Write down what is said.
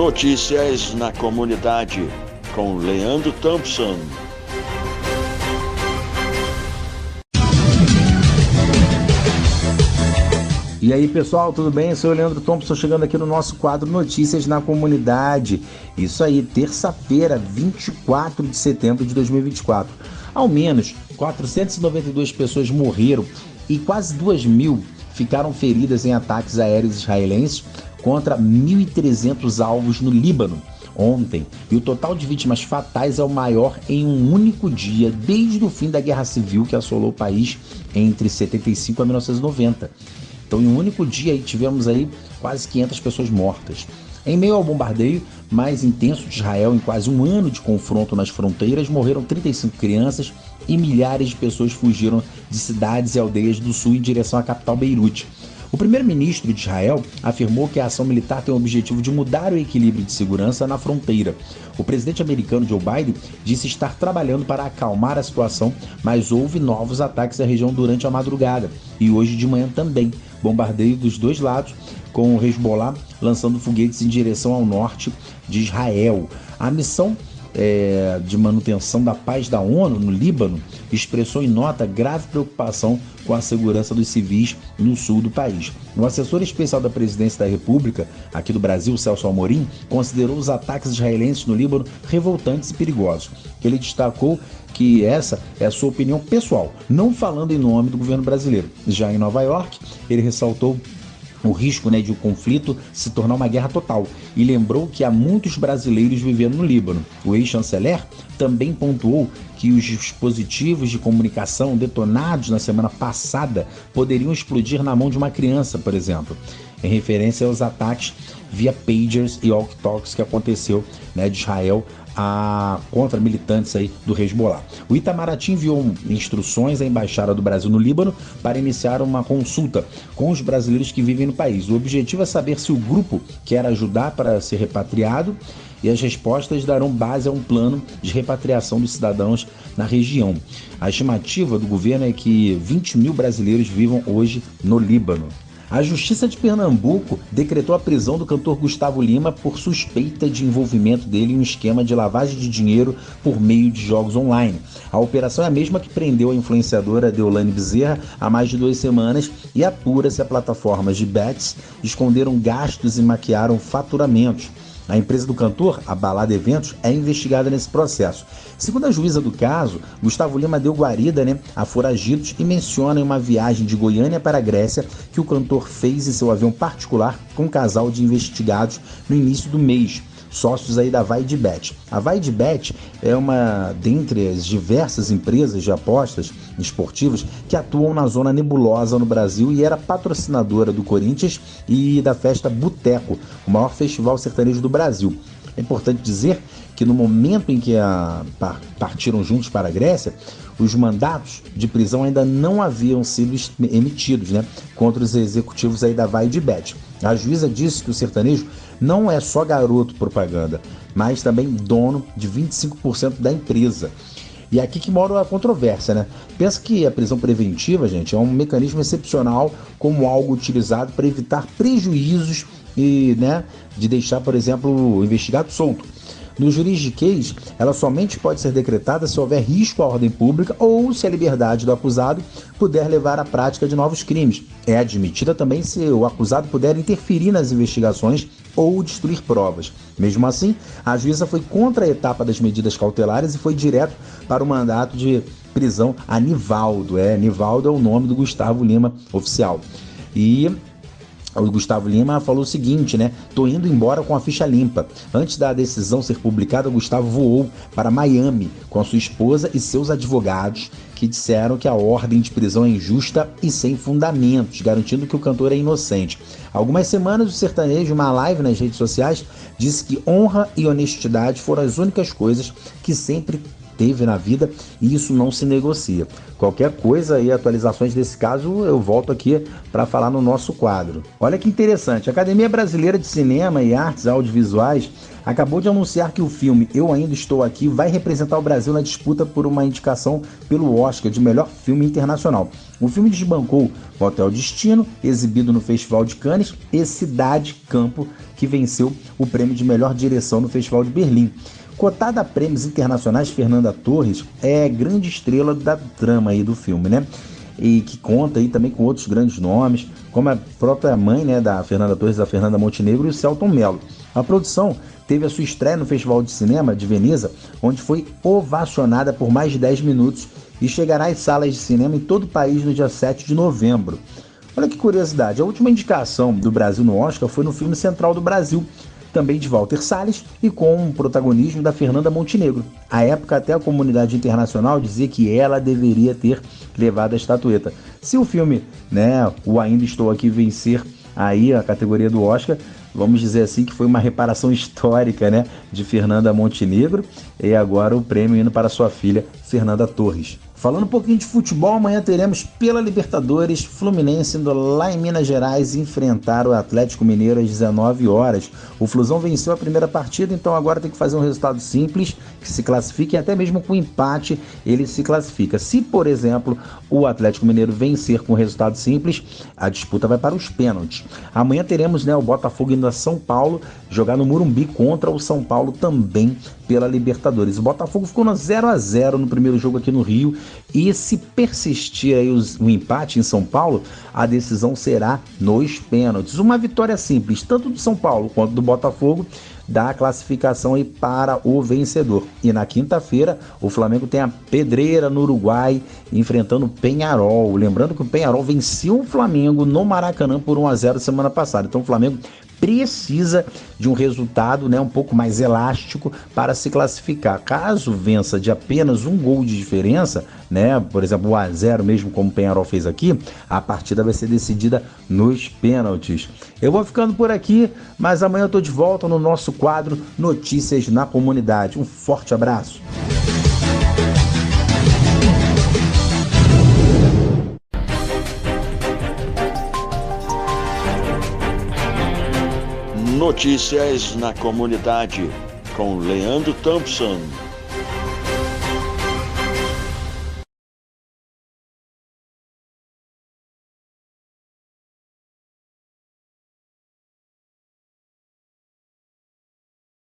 Notícias na comunidade com Leandro Thompson. E aí pessoal, tudo bem? Eu sou o Leandro Thompson, chegando aqui no nosso quadro Notícias na Comunidade. Isso aí, terça-feira, 24 de setembro de 2024. Ao menos 492 pessoas morreram e quase 2.000 ficaram feridas em ataques aéreos israelenses contra 1.300 alvos no Líbano ontem. E o total de vítimas fatais é o maior em um único dia desde o fim da Guerra Civil que assolou o país entre 75 a 1990. Então, em um único dia, tivemos aí quase 500 pessoas mortas. Em meio ao bombardeio mais intenso de Israel em quase um ano de confronto nas fronteiras, morreram 35 crianças e milhares de pessoas fugiram de cidades e aldeias do sul em direção à capital Beirute. O primeiro-ministro de Israel afirmou que a ação militar tem o objetivo de mudar o equilíbrio de segurança na fronteira. O presidente americano Joe Biden disse estar trabalhando para acalmar a situação, mas houve novos ataques à região durante a madrugada e hoje de manhã também. Bombardeio dos dois lados, com o Hezbollah lançando foguetes em direção ao norte de Israel. A missão de manutenção da paz da ONU no Líbano expressou em nota grave preocupação com a segurança dos civis no sul do país. O assessor especial da presidência da República, aqui do Brasil, Celso Amorim, considerou os ataques israelenses no Líbano revoltantes e perigosos. Ele destacou que essa é a sua opinião pessoal, não falando em nome do governo brasileiro. Já em Nova York, ele ressaltou o risco de o conflito se tornar uma guerra total e lembrou que há muitos brasileiros vivendo no Líbano. O ex-chanceler também pontuou que os dispositivos de comunicação detonados na semana passada poderiam explodir na mão de uma criança, por exemplo, em referência aos ataques via pagers e walkie-talkies que aconteceu de Israel contra militantes aí do Hezbollah. O Itamaraty enviou instruções à Embaixada do Brasil no Líbano para iniciar uma consulta com os brasileiros que vivem no país. O objetivo é saber se o grupo quer ajudar para ser repatriado e as respostas darão base a um plano de repatriação dos cidadãos na região. A estimativa do governo é que 20.000 brasileiros vivam hoje no Líbano. A Justiça de Pernambuco decretou a prisão do cantor Gustavo Lima por suspeita de envolvimento dele em um esquema de lavagem de dinheiro por meio de jogos online. A operação é a mesma que prendeu a influenciadora Deolane Bezerra há mais de 2 semanas e apura se as plataformas de bets esconderam gastos e maquiaram faturamentos. A empresa do cantor, a Balada Eventos, é investigada nesse processo. Segundo a juíza do caso, Gustavo Lima deu guarida a foragidos e menciona em uma viagem de Goiânia para a Grécia que o cantor fez em seu avião particular com um casal de investigados no início do mês, sócios aí da VaideBet. A VaideBet é uma dentre as diversas empresas de apostas esportivas que atuam na zona nebulosa no Brasil e era patrocinadora do Corinthians e da festa Boteco, o maior festival sertanejo do Brasil. É importante dizer que no momento em que partiram juntos para a Grécia, os mandatos de prisão ainda não haviam sido emitidos contra os executivos aí da VaideBet. A juíza disse que o sertanejo não é só garoto propaganda, mas também dono de 25% da empresa. E aqui que mora a controvérsia, Pensa que a prisão preventiva, gente, é um mecanismo excepcional como algo utilizado para evitar prejuízos e, de deixar, por exemplo, o investigado solto. No juridiquês, ela somente pode ser decretada se houver risco à ordem pública ou se a liberdade do acusado puder levar à prática de novos crimes. É admitida também se o acusado puder interferir nas investigações ou destruir provas. Mesmo assim, a juíza foi contra a etapa das medidas cautelares e foi direto para o mandato de prisão a Nivaldo. Nivaldo é o nome do Gustavo Lima oficial. E o Gustavo Lima falou o seguinte, tô indo embora com a ficha limpa. Antes da decisão ser publicada, o Gustavo voou para Miami com a sua esposa e seus advogados, que disseram que a ordem de prisão é injusta e sem fundamentos, garantindo que o cantor é inocente. Há algumas semanas, o sertanejo, em uma live nas redes sociais, disse que honra e honestidade foram as únicas coisas que sempre teve na vida e isso não se negocia. Qualquer coisa e atualizações desse caso eu volto aqui para falar no nosso quadro. Olha que interessante, a Academia Brasileira de Cinema e Artes Audiovisuais acabou de anunciar que o filme Eu Ainda Estou Aqui vai representar o Brasil na disputa por uma indicação pelo Oscar de melhor filme internacional. O filme desbancou o Hotel Destino, exibido no Festival de Cannes, e Cidade Campo, que que venceu o prêmio de melhor direção no Festival de Berlim. Cotada a prêmios internacionais, Fernanda Torres é grande estrela da trama aí do filme, né? E que conta aí também com outros grandes nomes, como a própria mãe, né, da Fernanda Torres, a Fernanda Montenegro, e o Selton Mello. A produção teve a sua estreia no Festival de Cinema de Veneza, onde foi ovacionada por mais de 10 minutos e chegará às salas de cinema em todo o país no dia 7 de novembro. Olha que curiosidade, a última indicação do Brasil no Oscar foi no filme Central do Brasil, também de Walter Salles e com o protagonismo da Fernanda Montenegro. À época, até a comunidade internacional dizia que ela deveria ter levado a estatueta. Se o filme, né, o Ainda Estou Aqui, vencer aí a categoria do Oscar, vamos dizer assim que foi uma reparação histórica, né, de Fernanda Montenegro, e agora o prêmio indo para sua filha Fernanda Torres. Falando um pouquinho de futebol, amanhã teremos pela Libertadores, Fluminense indo lá em Minas Gerais enfrentar o Atlético Mineiro às 19 horas. O Flusão venceu a primeira partida, então agora tem que fazer um resultado simples, que se classifique, e até mesmo com empate ele se classifica. Se, por exemplo, o Atlético Mineiro vencer com resultado simples, a disputa vai para os pênaltis. Amanhã teremos, né, o Botafogo indo a São Paulo, jogar no Morumbi contra o São Paulo também pela Libertadores. O Botafogo ficou no 0-0 no primeiro jogo aqui no Rio, e se persistir aí o empate em São Paulo, a decisão será nos pênaltis. Uma vitória simples, tanto do São Paulo quanto do Botafogo, dá a classificação aí para o vencedor. E na quinta-feira, o Flamengo tem a pedreira no Uruguai, enfrentando o Peñarol. Lembrando que o Peñarol venceu o Flamengo no Maracanã por 1-0 semana passada. Então o Flamengo precisa de um resultado, né, um pouco mais elástico para se classificar. Caso vença de apenas um gol de diferença, né, por exemplo, 1-0 mesmo como o Peñarol fez aqui, a partida vai ser decidida nos pênaltis. Eu vou ficando por aqui, mas amanhã eu estou de volta no nosso quadro Notícias na Comunidade. Um forte abraço. Notícias na Comunidade, com Leandro Thompson.